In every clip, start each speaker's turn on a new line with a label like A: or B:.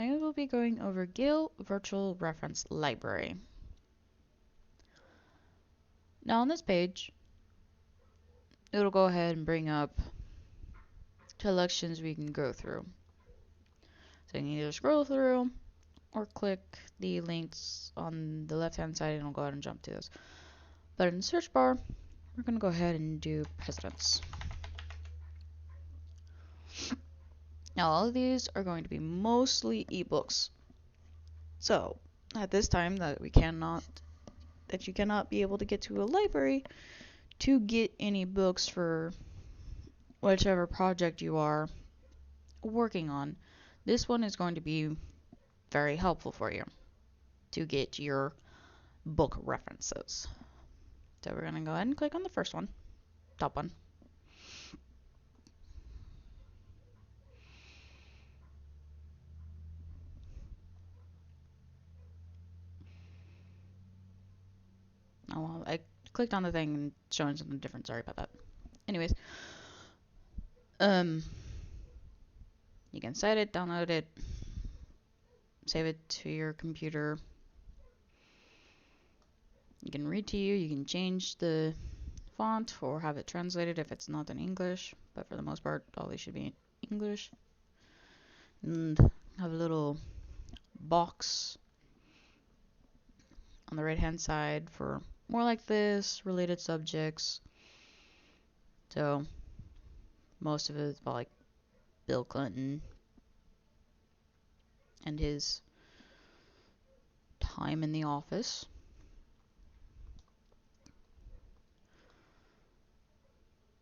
A: I will be going over Gale Virtual Reference Library. Now on this page, it'll go ahead and bring up selections we can go through. So you can either scroll through or click the links on the left hand side and it'll go ahead and jump to those. But in the search bar, we're going to go ahead and do presidents. Now all of these are going to be mostly ebooks. So at this time that you cannot be able to get to a library to get any books for whichever project you are working on, this one is going to be very helpful for you to get your book references. So we're going to go ahead and click on the first one, top one. Oh, well, I clicked on the thing and showing something different. Sorry about that. Anyways, you can cite it, download it, save it to your computer. You can read to you can change the font or have it translated if it's not in English, but for the most part, all these should be in English. And have a little box on the right hand side for more like this, related subjects. So most of it is about like Bill Clinton and his time in the office.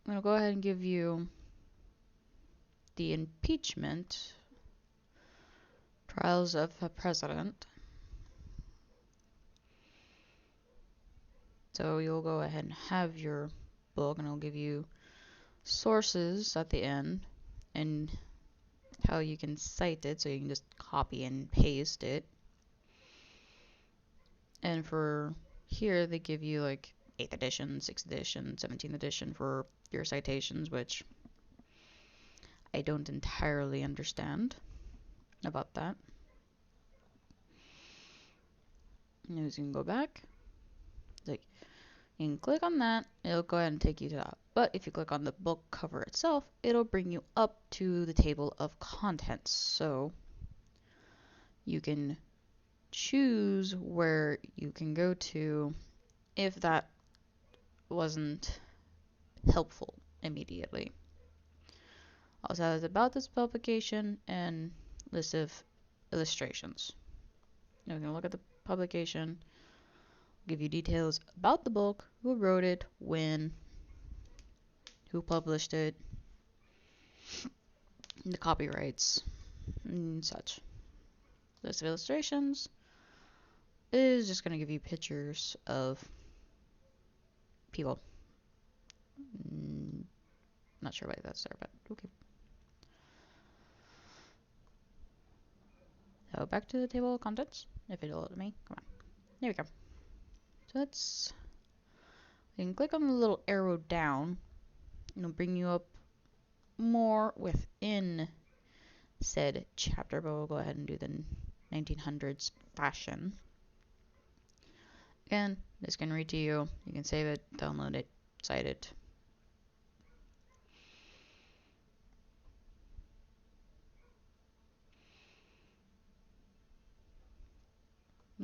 A: I'm going to go ahead and give you the impeachment trials of a president. So you'll go ahead and have your book and it'll give you sources at the end and how you can cite it, so you can just copy and paste it. And for here they give you like 8th edition, 6th edition, 17th edition for your citations, which I don't entirely understand about that. And as you can go back, like you can click on that, it'll go ahead and take you to that. But if you click on the book cover itself, it'll bring you up to the table of contents. So you can choose where you can go to if that wasn't helpful immediately. Also has about this publication and list of illustrations. Now we're going to look at the publication, give you details about the book, who wrote it, when, who published it, the copyrights, and such. List of illustrations is just going to give you pictures of people. Not sure why that's there, but okay. So back to the table of contents, if it'll let me. Come on. There we go. So you can click on the little arrow down, and it'll bring you up more within said chapter, but we'll go ahead and do the 1900s fashion. Again, this can read to you. You can save it, download it, cite it.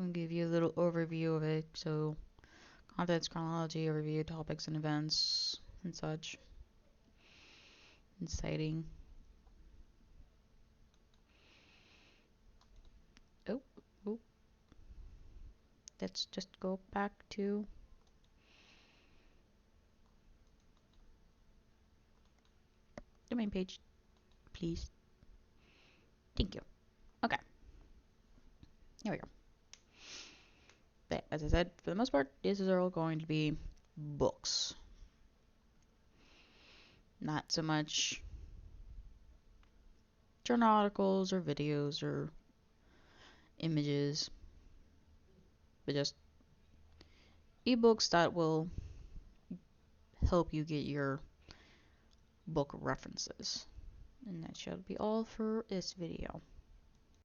A: I'll give you a little overview of it. So, contents, chronology, overview, topics and events, and such. And citing. Oh. Let's just go back to the main page, please. Thank you. Okay. Here we go. But as I said, for the most part, these are all going to be books. Not so much journal articles or videos or images, but just ebooks that will help you get your book references. And that shall be all for this video.